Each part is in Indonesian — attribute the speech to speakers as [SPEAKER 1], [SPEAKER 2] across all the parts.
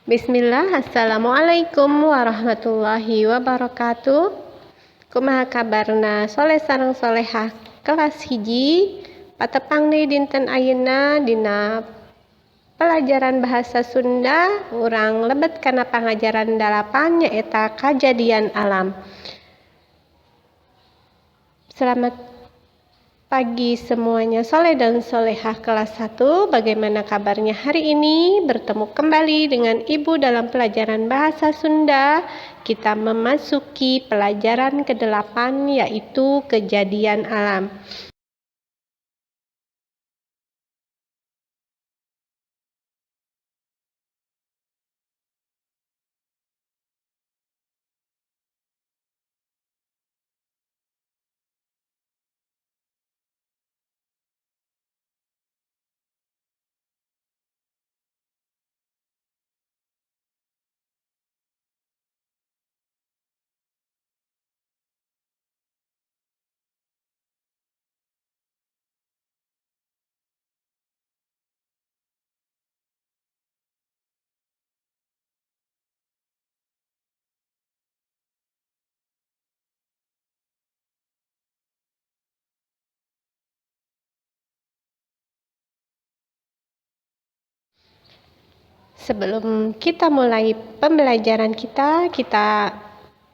[SPEAKER 1] Bismillah, Assalamualaikum warahmatullahi wabarakatuh. Kumaha kabarna soleh sareng solehah kelas hiji patepang deui dinten ayeuna dina pelajaran bahasa Sunda urang lebet kana pangajaran 8 nyaeta kajadian alam. Selamat pagi semuanya soleh dan solehah kelas 1. Bagaimana kabarnya hari ini? Bertemu kembali dengan Ibu dalam pelajaran bahasa Sunda. Kita memasuki pelajaran ke-8 yaitu kejadian alam. Sebelum kita mulai pembelajaran kita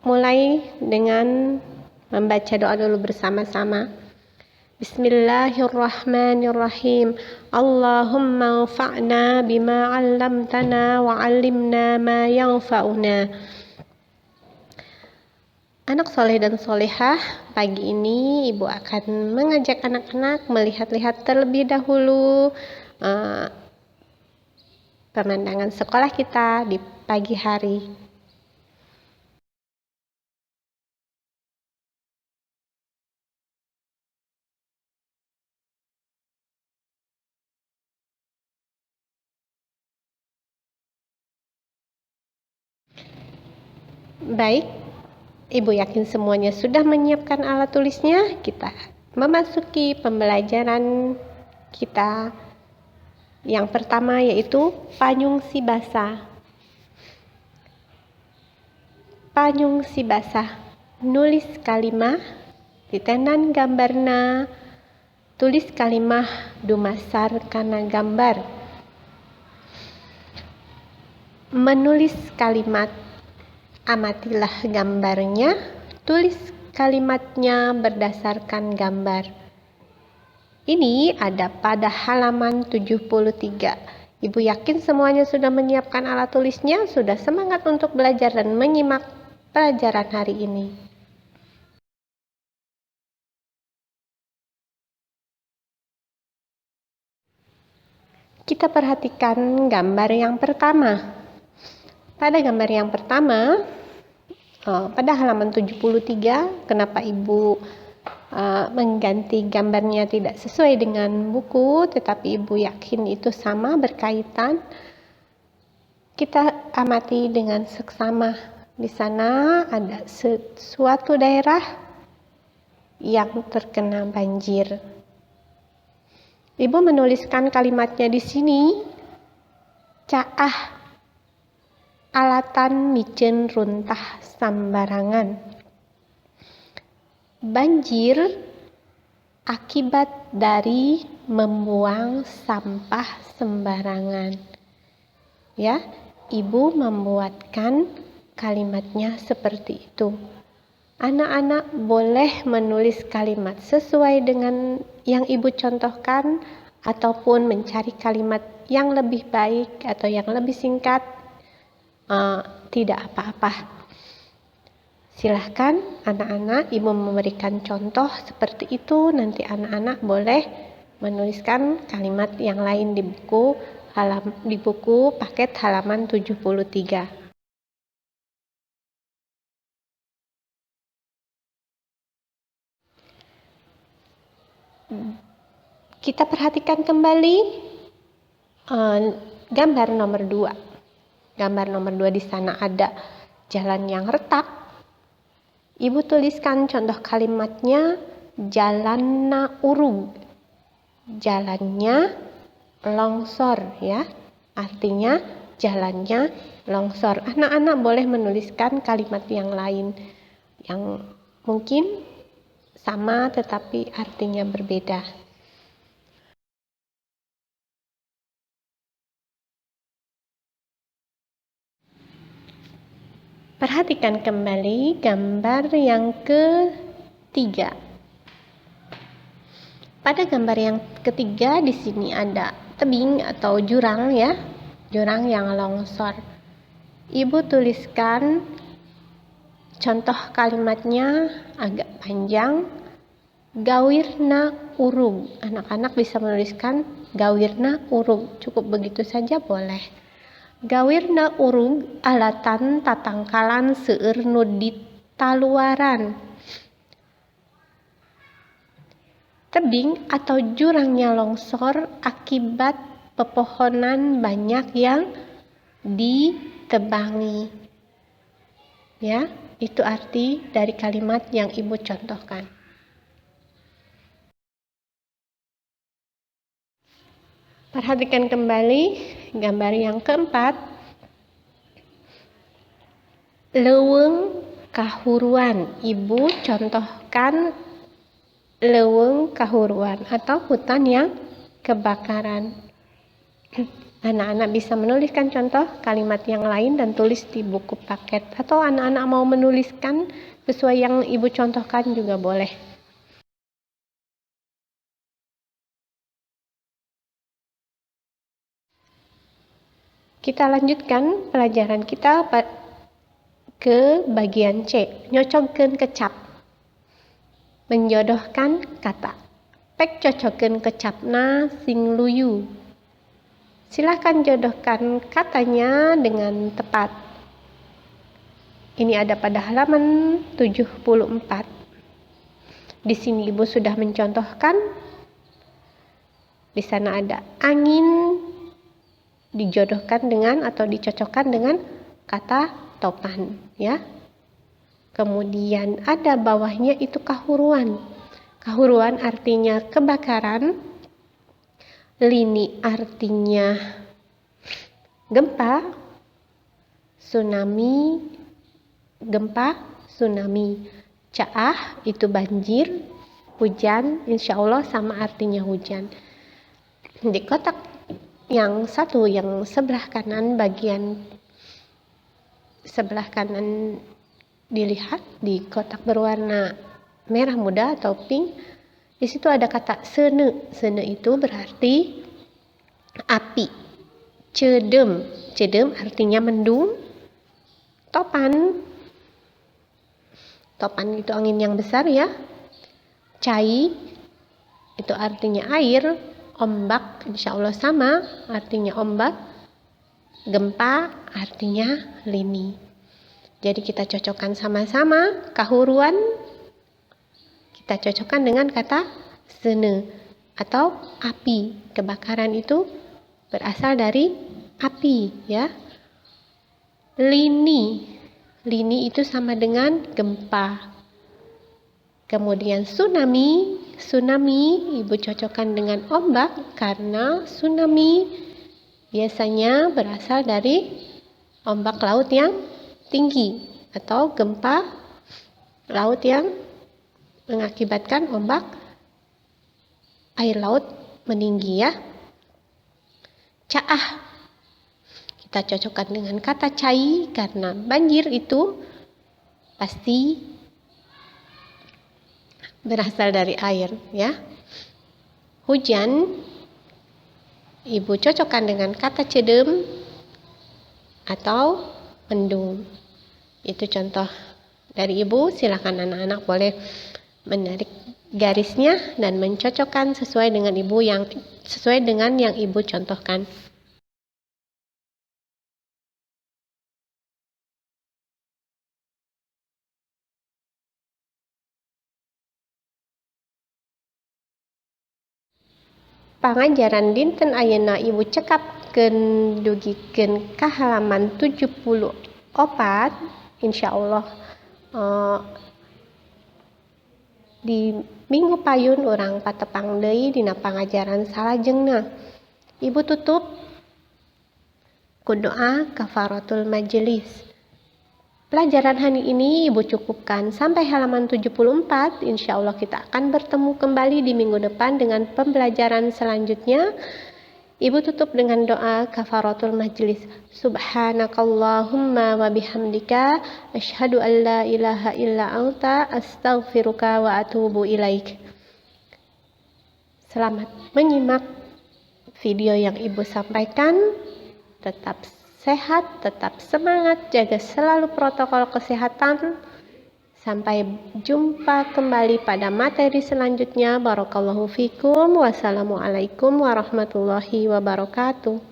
[SPEAKER 1] mulai dengan membaca doa dulu bersama-sama. Bismillahirrahmanirrahim. Allahumma anfa'na bima 'allamtana wa 'allimna ma yanfa'una. Anak soleh dan solehah, pagi ini Ibu akan mengajak anak-anak melihat-lihat terlebih dahulu pemandangan sekolah kita di pagi hari. Baik, Ibu yakin semuanya sudah menyiapkan alat tulisnya. Kita memasuki pembelajaran kita yang pertama yaitu panyung si basah. Panyung si basah, nulis kalimah ditenan gambarna, tulis kalimah dumasar kana gambar. Menulis kalimat, amatilah gambarnya, tulis kalimatnya berdasarkan gambar. Ini ada pada halaman 73. Ibu yakin semuanya sudah menyiapkan alat tulisnya, sudah semangat untuk belajar dan menyimak pelajaran hari ini. Kita perhatikan gambar yang pertama. Pada gambar yang pertama, pada halaman 73, kenapa Ibu mengganti gambarnya tidak sesuai dengan buku, tetapi Ibu yakin itu sama berkaitan. Kita amati dengan seksama. Di sana ada suatu daerah yang terkena banjir. Ibu menuliskan kalimatnya di sini. Caah alatan micen runtah sambarangan. Banjir akibat dari membuang sampah sembarangan. Ya, Ibu membuatkan kalimatnya seperti itu. Anak-anak boleh menulis kalimat sesuai dengan yang Ibu contohkan ataupun mencari kalimat yang lebih baik atau yang lebih singkat. Tidak apa-apa. Silahkan anak-anak, Ibu memberikan contoh seperti itu. Nanti anak-anak boleh menuliskan kalimat yang lain di buku paket halaman 73. Kita perhatikan kembali gambar nomor 2. Gambar nomor 2 di sana ada jalan yang retak. Ibu tuliskan contoh kalimatnya, jalanna urug. Jalannya longsor, ya. Artinya jalannya longsor. Anak-anak boleh menuliskan kalimat yang lain yang mungkin sama tetapi artinya berbeda. Perhatikan kembali gambar yang ketiga. Pada gambar yang ketiga di sini ada tebing atau jurang ya, jurang yang longsor. Ibu tuliskan contoh kalimatnya agak panjang. Gawirna urug. Anak-anak bisa menuliskan gawirna urug. Cukup begitu saja boleh. Gawirna urug alatan tatangkalan seueur nu ditaluaran. Tebing atau jurangnya longsor akibat pepohonan banyak yang ditebangi. Ya, itu arti dari kalimat yang Ibu contohkan. Perhatikan kembali gambar yang keempat. Leuweung kahuruan. Ibu contohkan leuweung kahuruan atau hutan yang kebakaran. Anak-anak bisa menuliskan contoh kalimat yang lain dan tulis di buku paket. Atau anak-anak mau menuliskan sesuai yang Ibu contohkan juga boleh. Kita lanjutkan pelajaran kita ke bagian C. Nyocokkeun kecap. Menjodohkan kata. Pek cocokeun kecapna sing luyu. Silahkan jodohkan katanya dengan tepat. Ini ada pada halaman 74. Di sini Ibu sudah mencontohkan. Di sana ada angin dijodohkan dengan atau dicocokkan dengan kata topan, ya. Kemudian ada bawahnya itu kahuruan. Kahuruan artinya kebakaran. Lini artinya gempa. Tsunami, gempa, tsunami. Caah itu banjir. Hujan, insya Allah sama artinya hujan. Di kotak yang satu, yang sebelah kanan, bagian sebelah kanan dilihat di kotak berwarna merah muda atau pink. Di situ ada kata sene. Sene itu berarti api. Cedem. Cedem artinya mendung. Topan. Topan itu angin yang besar ya. Cai itu artinya air. Ombak insya Allah sama artinya ombak. Gempa artinya lini. Jadi kita cocokkan sama-sama. Kahuruan kita cocokkan dengan kata sene atau api. Kebakaran itu berasal dari api ya. Lini. Lini itu sama dengan gempa. Kemudian tsunami. Tsunami Ibu cocokkan dengan ombak karena tsunami biasanya berasal dari ombak laut yang tinggi atau gempa laut yang mengakibatkan ombak air laut meninggi ya. Caah kita cocokkan dengan kata cai karena banjir itu pasti berasal dari air ya. Hujan Ibu cocokkan dengan kata cedem atau mendung. Itu contoh dari Ibu. Silakan anak-anak boleh menarik garisnya dan mencocokkan sesuai dengan yang Ibu contohkan. Pangajaran dinten ayeuna Ibu cekapkeun dugikeun ka halaman 74. Insyaallah di minggu payun urang patepang deui dina pangajaran salajengna. Ibu tutup doa kafaratul majelis. Pelajaran hari ini Ibu cukupkan sampai halaman 74. Insya Allah kita akan bertemu kembali di minggu depan dengan pembelajaran selanjutnya. Ibu tutup dengan doa kafaratul majlis. Subhanakallahumma wa bihamdika asyhadu an la ilaha illa anta astaghfiruka wa atubu ilaik. Selamat menyimak video yang Ibu sampaikan. Tetap sehat, tetap semangat, jaga selalu protokol kesehatan. Sampai jumpa kembali pada materi selanjutnya. Barakallahu fikum. Wassalamualaikum warahmatullahi wabarakatuh.